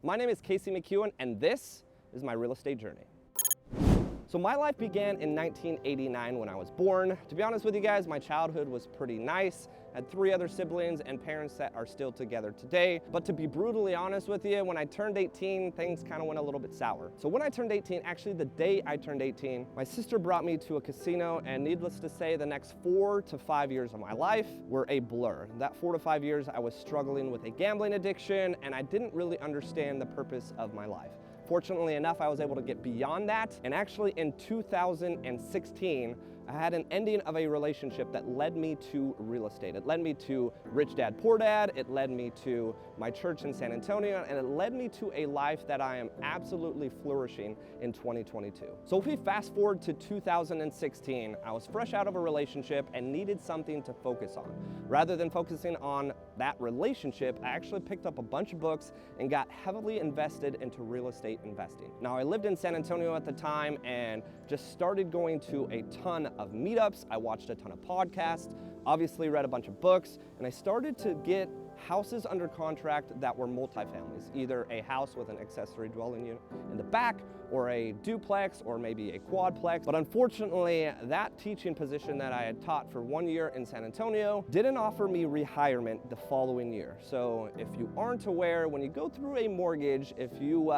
My name is McKeown, and this is my real estate journey. So my life began in 1989 when I was born. To be honest with you guys, my childhood was pretty nice. I had 3 other siblings and parents that are still together today. But to be brutally honest with you, when I turned 18, things kind of went a little bit sour. So when I turned 18, actually the day I turned 18, my sister brought me to a casino, and needless to say, the next 4 to 5 years of my life were a blur. That 4 to 5 years, I was struggling with a gambling addiction, and I didn't really understand the purpose of my life. Fortunately enough, I was able to get beyond that, and actually in 2016, I had an ending of a relationship that led me to real estate. It led me to Rich Dad Poor Dad, it led me to my church in San Antonio, and it led me to a life that I am absolutely flourishing in 2022. So if we fast forward to 2016, I was fresh out of a relationship and needed something to focus on. Rather than focusing on that relationship, I actually picked up a bunch of books and got heavily invested into real estate investing. Now, I lived in San Antonio at the time and just started going to a ton of meetups. I watched a ton of podcasts, obviously read a bunch of books, and I started to get houses under contract that were multifamilies, either a house with an accessory dwelling unit in the back, or a duplex, or maybe a quadplex. But unfortunately, that teaching position that I had taught for 1 year in San Antonio didn't offer me rehirement the following year. So if you aren't aware, when you go through a mortgage, if you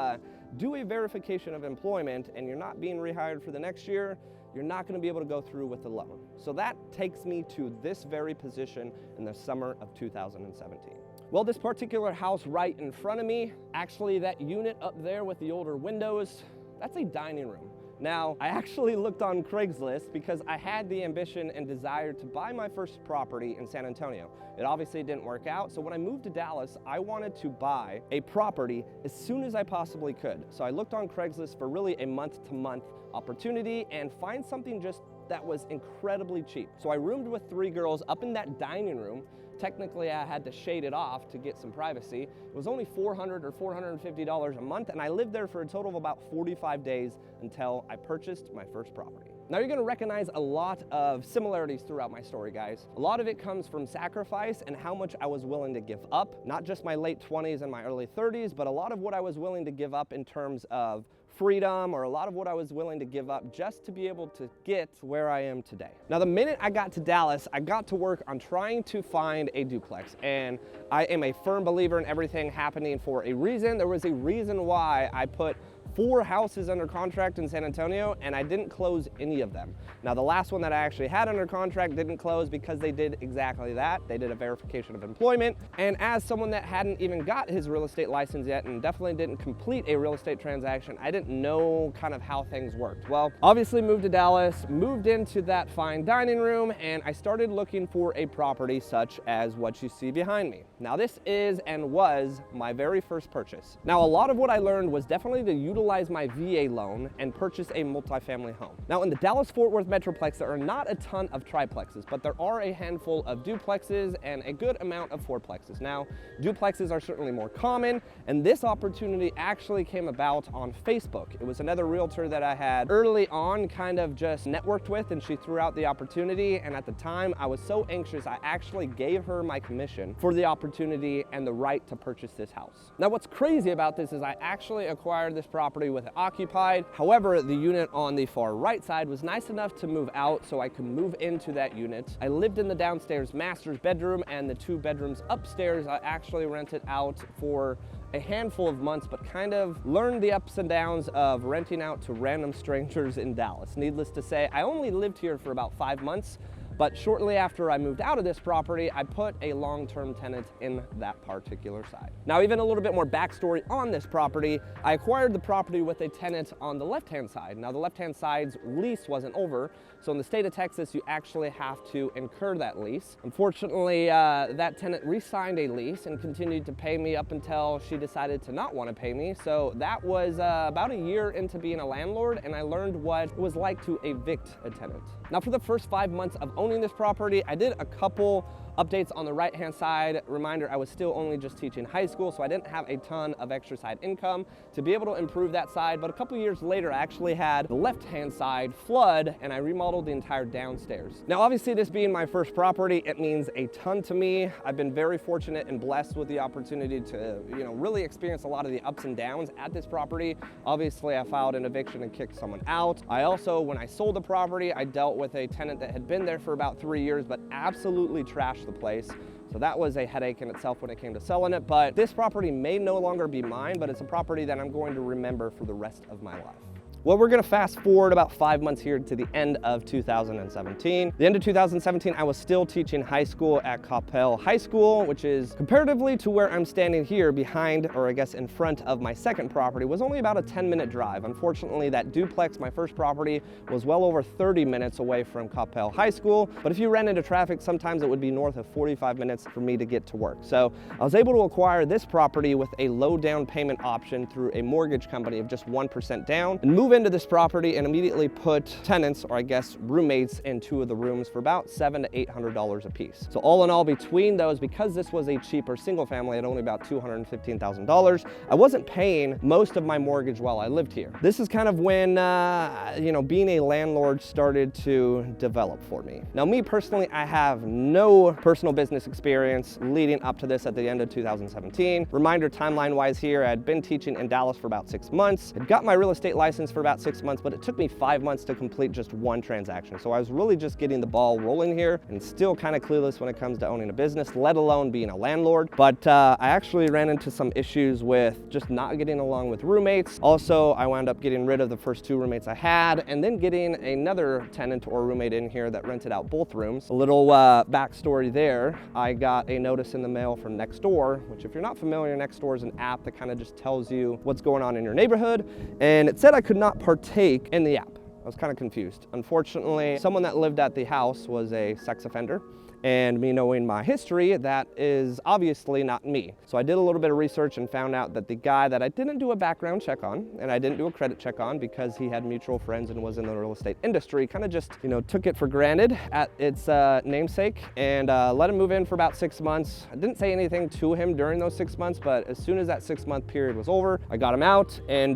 do a verification of employment and you're not being rehired for the next year, you're not going to be able to go through with the loan. So that takes me to this very position in the summer of 2017. Well, this particular house right in front of me, actually that unit up there with the older windows, that's a dining room. Now, I actually looked on Craigslist because I had the ambition and desire to buy my first property in San Antonio. It obviously didn't work out, so when I moved to Dallas, I wanted to buy a property as soon as I possibly could. So I looked on Craigslist for really a month-to-month opportunity and find something just that was incredibly cheap. So I roomed with 3 girls up in that dining room. Technically, I had to shade it off to get some privacy. It was only $400 or $450 a month, and I lived there for a total of about 45 days until I purchased my first property. Now, you're gonna recognize a lot of similarities throughout my story, guys. A lot of it comes from sacrifice and how much I was willing to give up, not just my late 20s and my early 30s, but a lot of what I was willing to give up in terms of freedom, or a lot of what I was willing to give up just to be able to get where I am today. Now, the minute I got to Dallas, I got to work on trying to find a duplex, and I am a firm believer in everything happening for a reason. There was a reason why I put 4 houses under contract in San Antonio, and I didn't close any of them. Now, the last one that I actually had under contract didn't close because they did exactly that. They did a verification of employment, and as someone that hadn't even got his real estate license yet and definitely didn't complete a real estate transaction, I didn't know kind of how things worked. Well, obviously moved to Dallas, moved into that fine dining room, and I started looking for a property such as what you see behind me. Now, this is and was my very first purchase. Now, a lot of what I learned was definitely to utilize my VA loan and purchase a multifamily home. Now, in the Dallas-Fort Worth Metroplex, there are not a ton of triplexes, but there are a handful of duplexes and a good amount of fourplexes. Now, duplexes are certainly more common, and this opportunity actually came about on Facebook. It was another realtor that I had early on kind of just networked with, and she threw out the opportunity, and at the time, I was so anxious, I actually gave her my commission for the opportunity and the right to purchase this house. Now, what's crazy about this is I actually acquired this property with it occupied. However, the unit on the far right side was nice enough to move out so I could move into that unit. I lived in the downstairs master's bedroom, and the 2 bedrooms upstairs I actually rented out for a handful of months, but kind of learned the ups and downs of renting out to random strangers in Dallas. Needless to say, I only lived here for about 5 months, but shortly after I moved out of this property, I put a long-term tenant in that particular side. Now, even a little bit more backstory on this property, I acquired the property with a tenant on the left-hand side. Now, the left-hand side's lease wasn't over, so in the state of Texas, you actually have to incur that lease. Unfortunately, that tenant re-signed a lease and continued to pay me up until she decided to not want to pay me. So that was about a year into being a landlord, and I learned what it was like to evict a tenant. Now, for the first 5 months of owning this property, I did a couple Updates on the right-hand side, reminder, I was still only just teaching high school, so I didn't have a ton of extra side income to be able to improve that side, but a couple years later, I actually had the left-hand side flood, and I remodeled the entire downstairs. Now, obviously, this being my first property, it means a ton to me. I've been very fortunate and blessed with the opportunity to, really experience a lot of the ups and downs at this property. Obviously, I filed an eviction and kicked someone out. I also, when I sold the property, I dealt with a tenant that had been there for about 3 years, but absolutely trashed the place. So that was a headache in itself when it came to selling it. But this property may no longer be mine, but it's a property that I'm going to remember for the rest of my life. Well, we're gonna fast forward about 5 months here to the end of 2017. The end of 2017, I was still teaching high school at Coppell High School, which is comparatively to where I'm standing here behind, or I guess in front of my second property, was only about a 10-minute drive. Unfortunately, that duplex, my first property, was well over 30 minutes away from Coppell High School. But if you ran into traffic, sometimes it would be north of 45 minutes for me to get to work. So I was able to acquire this property with a low down payment option through a mortgage company of just 1% down, and move into this property and immediately put tenants, or I guess roommates, in 2 of the rooms for about $700 to $800 a piece. So all in all, between those, because this was a cheaper single family at only about $215,000, I wasn't paying most of my mortgage while I lived here. This is kind of when, being a landlord started to develop for me. Now, me personally, I have no personal business experience leading up to this at the end of 2017. Reminder, timeline-wise here, I had been teaching in Dallas for about 6 months. I'd got my real estate license for about 6 months, but it took me 5 months to complete just 1 transaction. So I was really just getting the ball rolling here and still kind of clueless when it comes to owning a business, let alone being a landlord. But I actually ran into some issues with just not getting along with roommates. Also, I wound up getting rid of the first 2 roommates I had, and then getting another tenant or roommate in here that rented out both rooms. A little backstory there, I got a notice in the mail from Nextdoor, which if you're not familiar, Nextdoor is an app that kind of just tells you what's going on in your neighborhood. And it said I could not partake in the app. I was kind of confused. Unfortunately, someone that lived at the house was a sex offender, and me knowing my history, that is obviously not me. So I did a little bit of research and found out that the guy that I didn't do a background check on, and I didn't do a credit check on because he had mutual friends and was in the real estate industry, kind of just, took it for granted at its namesake, and let him move in for about 6 months. I didn't say anything to him during those 6 months, but as soon as that 6-month period was over, I got him out, and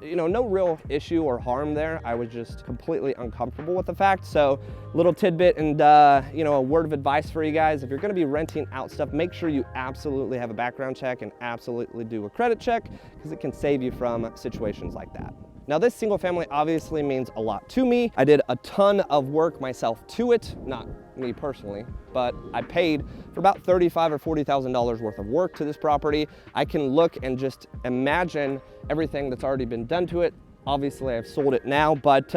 no real issue or harm there. I was just completely uncomfortable with the fact. So little tidbit and a word of advice for you guys: if you're going to be renting out stuff, make sure you absolutely have a background check and absolutely do a credit check, because it can save you from situations like that. Now, this single family obviously means a lot to me. I did a ton of work myself to it, not me personally, but I paid for about $35,000 or $40,000 worth of work to this property. I can look and just imagine everything that's already been done to it. Obviously, I've sold it now, but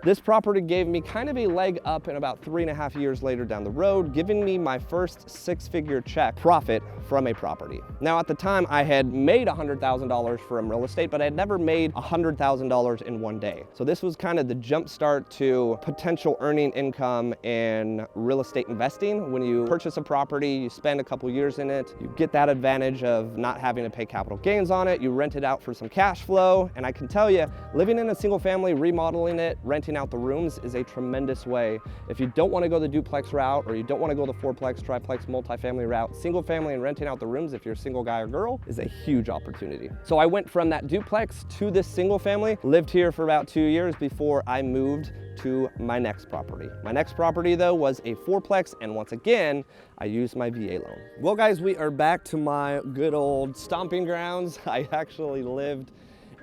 this property gave me kind of a leg up in about 3.5 years later down the road, giving me my first 6-figure check profit from a property. Now, at the time, I had made $100,000 from real estate, but I had never made $100,000 in one day. So this was kind of the jump start to potential earning income in real estate investing. When you purchase a property, you spend a couple years in it, you get that advantage of not having to pay capital gains on it, you rent it out for some cash flow, and I can tell you, living in a single family, remodeling it, renting out the rooms is a tremendous way. If you don't want to go the duplex route, or you don't want to go the fourplex, triplex, multifamily route, single family and renting out the rooms, if you're a single guy or girl, is a huge opportunity. So I went from that duplex to this single family, lived here for about 2 years before I moved to my next property. My next property though was a fourplex, and once again, I used my VA loan. Well guys, we are back to my good old stomping grounds. I actually lived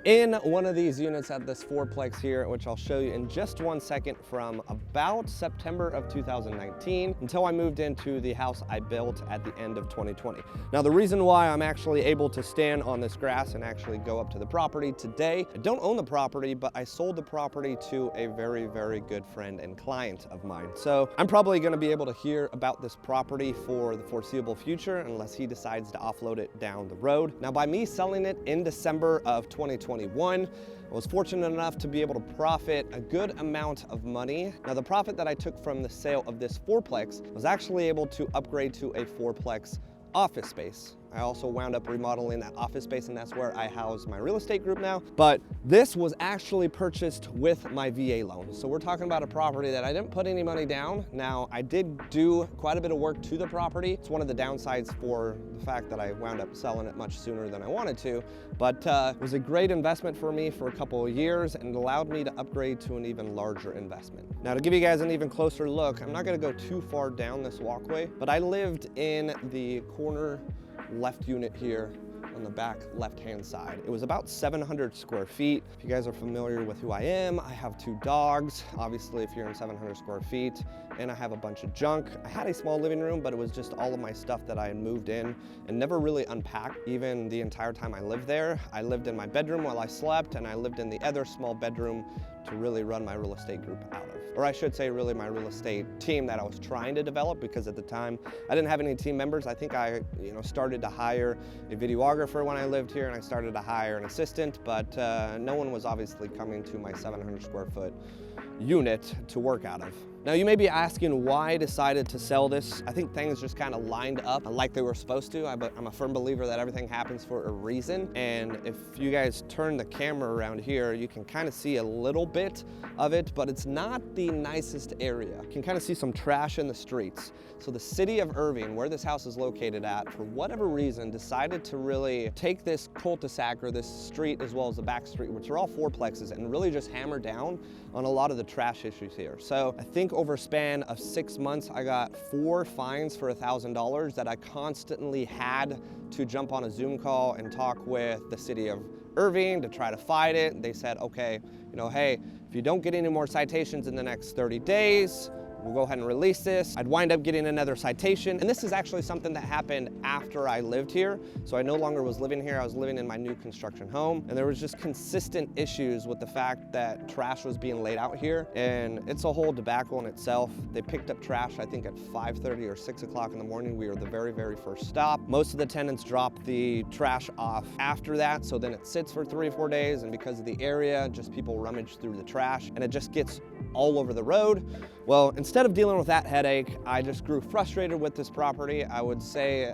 in one of these units at this fourplex here, which I'll show you in just 1 second, from about September of 2019 until I moved into the house I built at the end of 2020. Now, the reason why I'm actually able to stand on this grass and actually go up to the property today, I don't own the property, but I sold the property to a very, very good friend and client of mine. So I'm probably gonna be able to hear about this property for the foreseeable future unless he decides to offload it down the road. Now, by me selling it in December of 2021, I was fortunate enough to be able to profit a good amount of money. Now, the profit that I took from the sale of this fourplex was actually able to upgrade to a fourplex office space. I also wound up remodeling that office space, and that's where I house my real estate group now. But this was actually purchased with my VA loan. So we're talking about a property that I didn't put any money down. Now, I did do quite a bit of work to the property. It's one of the downsides for the fact that I wound up selling it much sooner than I wanted to, but it was a great investment for me for a couple of years, and it allowed me to upgrade to an even larger investment. Now, to give you guys an even closer look, I'm not gonna go too far down this walkway, but I lived in the corner left unit here on the back left-hand side. It was about 700 square feet. If you guys are familiar with who I am, I have 2 dogs, obviously if you're in 700 square feet, and I have a bunch of junk. I had a small living room, but it was just all of my stuff that I had moved in and never really unpacked even the entire time I lived there. I lived in my bedroom while I slept, and I lived in the other small bedroom to really run my real estate group out of. Or I should say really my real estate team that I was trying to develop, because at the time I didn't have any team members. I think I started to hire a videographer when I lived here, and I started to hire an assistant, but no one was obviously coming to my 700 square foot unit to work out of. Now, you may be asking why I decided to sell this. I think things just kind of lined up like they were supposed to. I'm a firm believer that everything happens for a reason. And if you guys turn the camera around here, you can kind of see a little bit of it, but it's not the nicest area. You can kind of see some trash in the streets. So the city of Irving, where this house is located at, for whatever reason, decided to really take this cul-de-sac or this street as well as the back street, which are all fourplexes, and really just hammer down on a lot of the trash issues here. So I think over a span of 6 months, I got 4 fines for $1,000 that I constantly had to jump on a Zoom call and talk with the city of Irving to try to fight it. They said, okay, hey, if you don't get any more citations in the next 30 days, we'll go ahead and release this. I'd wind up getting another citation. And this is actually something that happened after I lived here. So I no longer was living here. I was living in my new construction home. And there was just consistent issues with the fact that trash was being laid out here. And it's a whole debacle in itself. They picked up trash, I think at 5:30 or 6 o'clock in the morning. We were the very, very first stop. Most of the tenants dropped the trash off after that. So then it sits for 3 or 4 days. And because of the area, just people rummage through the trash and it just gets all over the road. Well, instead of dealing with that headache, I just grew frustrated with this property. I would say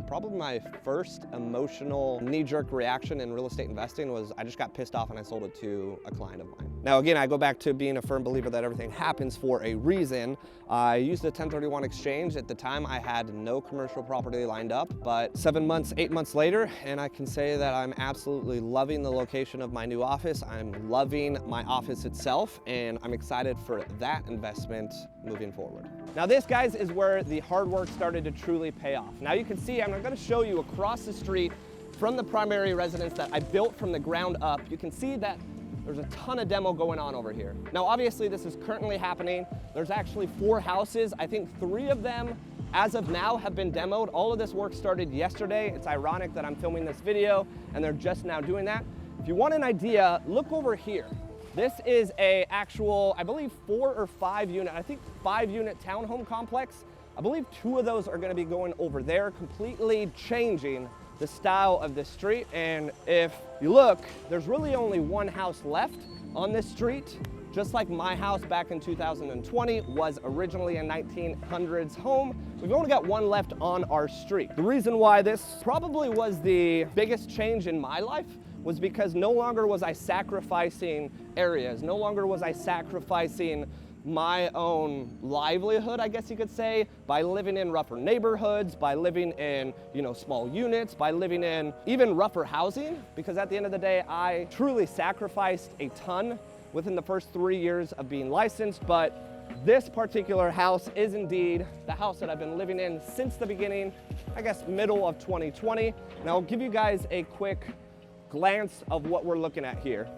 probably my first emotional knee-jerk reaction in real estate investing was I just got pissed off and I sold it to a client of mine. Now, again, I go back to being a firm believer that everything happens for a reason. I used a 1031 exchange. At the time, I had no commercial property lined up, but 7 months, 8 months later, and I can say that I'm absolutely loving the location of my new office. I'm loving my office itself, and I'm excited for that investment moving forward. Now this, guys, is where the hard work started to truly pay off. Now you can see, I'm going to show you across the street from the primary residence that I built from the ground up. You can see that there's a ton of demo going on over here. Now obviously this is currently happening. There's actually 4 houses. I think 3 of them as of now have been demoed. All of this work started yesterday. It's ironic that I'm filming this video and they're just now doing that. If you want an idea, look over here. This is a actual, I believe 4 or 5 unit, I think 5 unit townhome complex. I believe 2 of those are gonna be going over there, completely changing the style of this street. And if you look, there's really only 1 house left on this street, just like my house back in 2020 was originally a 1900s home. We've only got 1 left on our street. The reason why this probably was the biggest change in my life was because no longer was I sacrificing areas, no longer was I sacrificing my own livelihood, I guess you could say, by living in rougher neighborhoods, by living in, small units, by living in even rougher housing, because at the end of the day, I truly sacrificed a ton within the first 3 years of being licensed. But this particular house is indeed the house that I've been living in since the beginning, I guess middle of 2020. And I'll give you guys a quick glance of what we're looking at here.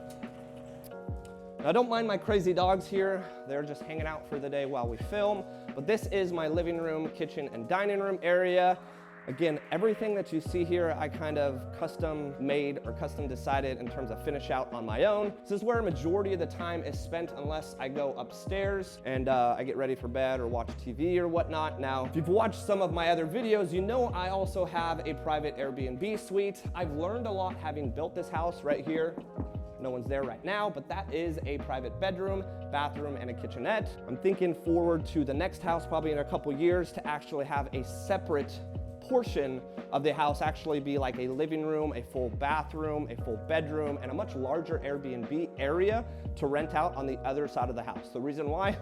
Now, don't mind my crazy dogs here. They're just hanging out for the day while we film. But this is my living room, kitchen, and dining room area. Again, everything that you see here, I kind of custom made or custom decided in terms of finish out on my own. This is where a majority of the time is spent unless I go upstairs and I get ready for bed or watch TV or whatnot. Now, if you've watched some of my other videos, you know I also have a private Airbnb suite. I've learned a lot having built this house right here. No one's there right now, but that is a private bedroom, bathroom, and a kitchenette. I'm thinking forward to the next house, probably in a couple years, to actually have a separate portion of the house actually be like a living room, a full bathroom, a full bedroom, and a much larger Airbnb area to rent out on the other side of the house. The reason why?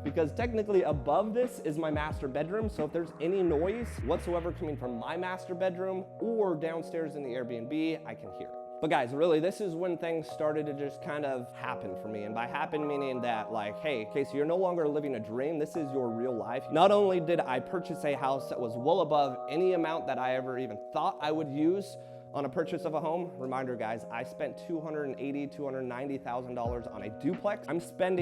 Because technically above this is my master bedroom, so if there's any noise whatsoever coming from my master bedroom or downstairs in the Airbnb, I can hear it. But guys, really, this is when things started to just kind of happen for me. And by happen, meaning that like, hey, Casey, you're no longer living a dream. This is your real life. Not only did I purchase a house that was well above any amount that I ever even thought I would use on a purchase of a home. Reminder guys, I spent $280,000, $290,000 on a duplex. I spent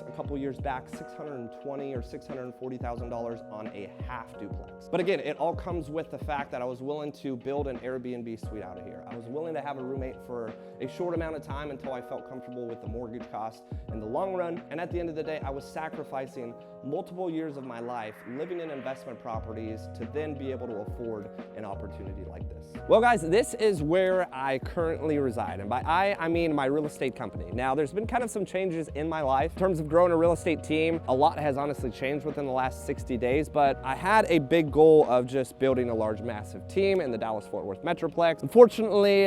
a couple years back $620,000 or $640,000 on a half duplex. But again, it all comes with the fact that I was willing to build an Airbnb suite out of here. I was willing to have a roommate for a short amount of time until I felt comfortable with the mortgage cost in the long run. And at the end of the day, I was sacrificing multiple years of my life living in investment properties to then be able to afford an opportunity like this. Well guys, this is where I currently reside. And by I mean my real estate company. Now there's been kind of some changes in my life. In terms of growing a real estate team, a lot has honestly changed within the last 60 days, but I had a big goal of just building a large, massive team in the Dallas-Fort Worth Metroplex. Unfortunately,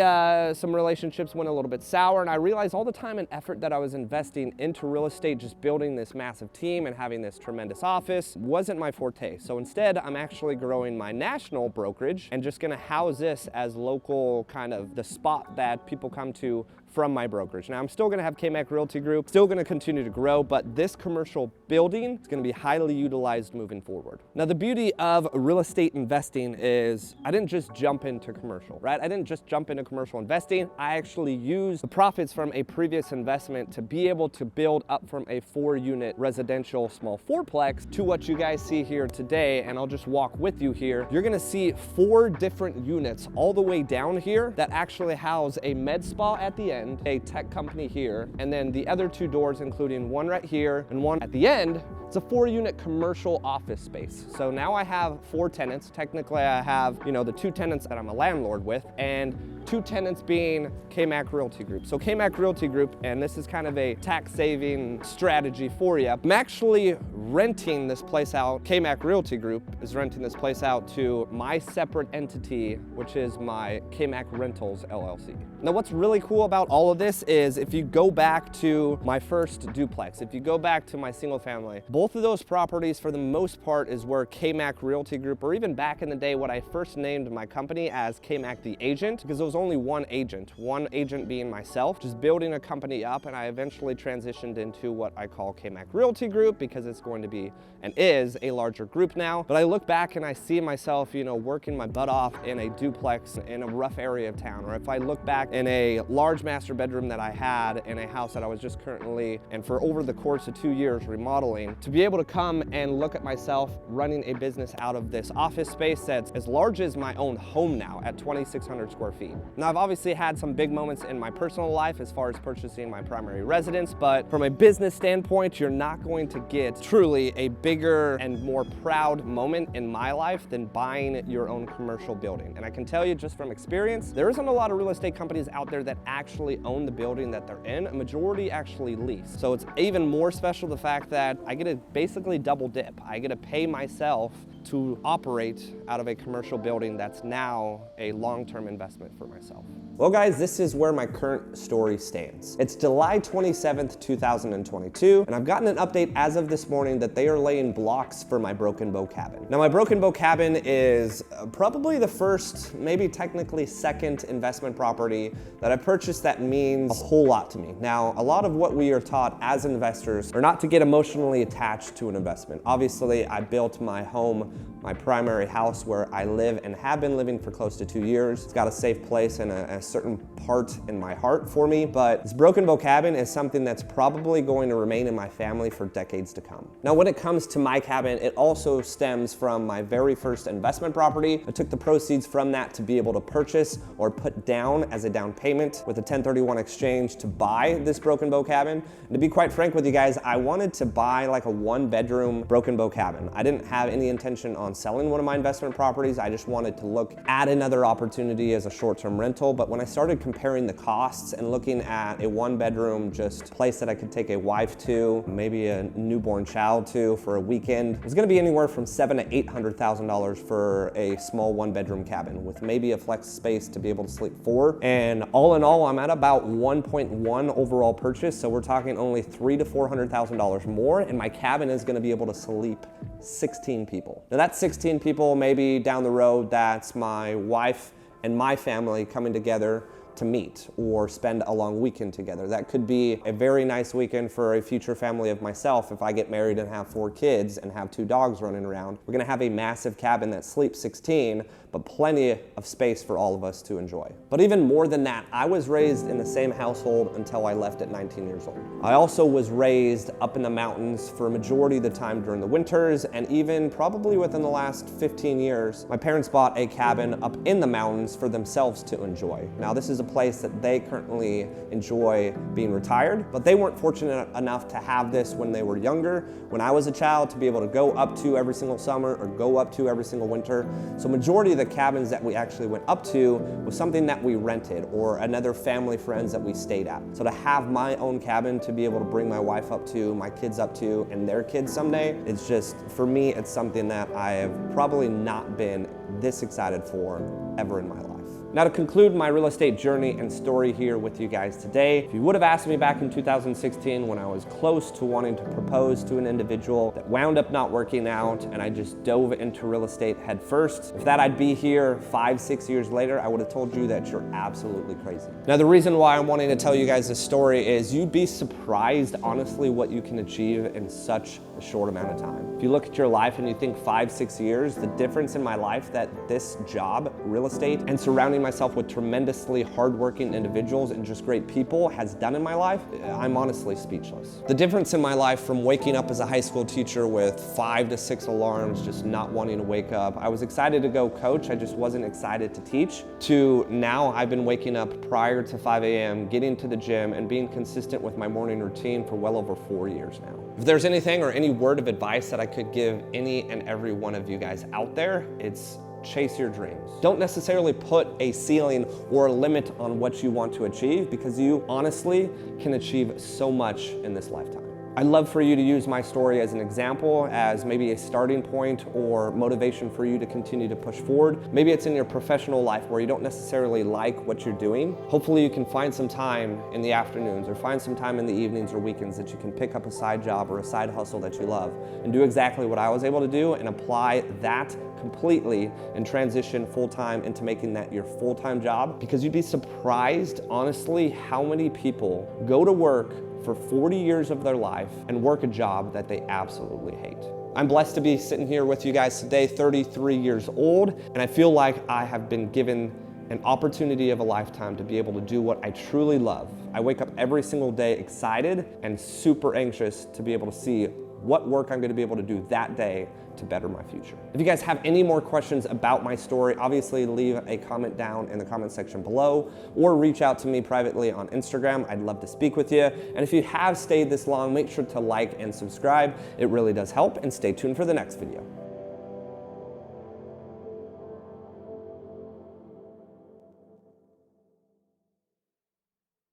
some relationships went a little bit sour, and I realized all the time and effort that I was investing into real estate, just building this massive team and having this tremendous office, wasn't my forte. So instead, I'm actually growing my national brokerage and just gonna house this as local, kind of the spot that people come to from my brokerage. Now I'm still gonna have KMAC Realty Group, still gonna continue to grow, but this commercial building is gonna be highly utilized moving forward. Now the beauty of real estate investing is I didn't just jump into commercial, right? I didn't just jump into commercial investing. I actually used the profits from a previous investment to be able to build up from a 4-unit residential small fourplex to what you guys see here today. And I'll just walk with you here. You're gonna see 4 different units all the way down here that actually house a med spa at the end, a tech company here, and then the other 2 doors, including one right here and one at the end. It's a 4-unit commercial office space. So now I have 4 tenants. Technically I have, the 2 tenants that I'm a landlord with, and 2 tenants being KMAC Realty Group. So KMAC Realty Group, and this is kind of a tax saving strategy for you. I'm actually renting this place out. KMAC Realty Group is renting this place out to my separate entity, which is my KMAC Rentals LLC. Now what's really cool about all of this is if you go back to my first duplex, if you go back to my single family, both of those properties for the most part is where KMAC Realty Group, or even back in the day when I first named my company as KMAC the Agent, because there was only one agent being myself, just building a company up, and I eventually transitioned into what I call KMAC Realty Group because it's going to be and is a larger group now. But I look back and I see myself, working my butt off in a duplex in a rough area of town, or if I look back in a large master bedroom that I had in a house that I was just currently, and for over the course of 2 years, remodeling, to be able to come and look at myself running a business out of this office space that's as large as my own home now at 2,600 square feet. Now I've obviously had some big moments in my personal life as far as purchasing my primary residence, but from a business standpoint, you're not going to get truly a bigger and more proud moment in my life than buying your own commercial building. And I can tell you just from experience, there isn't a lot of real estate companies out there that actually own the building that they're in. A majority actually lease. So it's even more special the fact that I get to basically double dip. I get to pay myself to operate out of a commercial building that's now a long-term investment for myself. Well guys, this is where my current story stands. It's July 27th, 2022, and I've gotten an update as of this morning that they are laying blocks for my Broken Bow cabin. Now my Broken Bow cabin is probably the first, maybe technically second investment property that I purchased that means a whole lot to me. Now, a lot of what we are taught as investors are not to get emotionally attached to an investment. Obviously, I built my home, my primary house where I live and have been living for close to 2 years. It's got a safe place and a certain part in my heart for me, but this Broken Bow cabin is something that's probably going to remain in my family for decades to come. Now, when it comes to my cabin, it also stems from my very first investment property. I took the proceeds from that to be able to purchase or put down as a down payment with a 1031 exchange to buy this Broken Bow cabin. And to be quite frank with you guys, I wanted to buy like a 1-bedroom Broken Bow cabin. I didn't have any intention on selling one of my investment properties. I just wanted to look at another opportunity as a short-term rental. But when I started comparing the costs and looking at a one bedroom just place that I could take a wife to, maybe a newborn child to for a weekend, it was gonna be anywhere from $700,000 to $800,000 for a small one bedroom cabin with maybe a flex space to be able to sleep 4. And all in all, I'm at about 1.1 overall purchase. So we're talking only $300,000 to $400,000 more, and my cabin is gonna be able to sleep 16 people. Now that's 16 people, maybe down the road, that's my wife and my family coming together to meet or spend a long weekend together. That could be a very nice weekend for a future family of myself. If I get married and have 4 kids and have 2 dogs running around, we're gonna have a massive cabin that sleeps 16, but plenty of space for all of us to enjoy. But even more than that, I was raised in the same household until I left at 19 years old. I also was raised up in the mountains for a majority of the time during the winters, and even probably within the last 15 years, my parents bought a cabin up in the mountains for themselves to enjoy. Now this is a place that they currently enjoy being retired, but they weren't fortunate enough to have this when they were younger, when I was a child, to be able to go up to every single summer or go up to every single winter. So majority of the cabins that we actually went up to was something that we rented or another family friends that we stayed at. So to have my own cabin to be able to bring my wife up to, my kids up to, and their kids someday, it's just, for me, it's something that I have probably not been this excited for ever in my life. Now to conclude my real estate journey and story here with you guys today, if you would have asked me back in 2016 when I was close to wanting to propose to an individual that wound up not working out and I just dove into real estate head first, if that I'd be here 5-6 years later, I would have told you that you're absolutely crazy. Now the reason why I'm wanting to tell you guys this story is you'd be surprised honestly what you can achieve in such a short amount of time. If you look at your life and you think 5-6 years, the difference in my life that this job, real estate, and surrounding myself with tremendously hardworking individuals and just great people has done in my life, I'm honestly speechless. The difference in my life from waking up as a high school teacher with 5 to 6 alarms, just not wanting to wake up, I was excited to go coach, I just wasn't excited to teach, to now I've been waking up prior to 5 a.m., getting to the gym and being consistent with my morning routine for well over 4 years now. If there's anything or any word of advice that I could give any and every one of you guys out there, it's chase your dreams. Don't necessarily put a ceiling or a limit on what you want to achieve, because you honestly can achieve so much in this lifetime. I'd love for you to use my story as an example, as maybe a starting point or motivation for you to continue to push forward. Maybe it's in your professional life where you don't necessarily like what you're doing. Hopefully you can find some time in the afternoons or find some time in the evenings or weekends that you can pick up a side job or a side hustle that you love and do exactly what I was able to do and apply that completely and transition full-time into making that your full-time job, because you'd be surprised honestly how many people go to work for 40 years of their life and work a job that they absolutely hate. I'm blessed to be sitting here with you guys today, 33 years old, and I feel like I have been given an opportunity of a lifetime to be able to do what I truly love. I wake up every single day excited and super anxious to be able to see what work I'm going to be able to do that day to better my future. If you guys have any more questions about my story, obviously leave a comment down in the comment section below or reach out to me privately on Instagram. I'd love to speak with you. And if you have stayed this long, make sure to like and subscribe. It really does help, and stay tuned for the next video.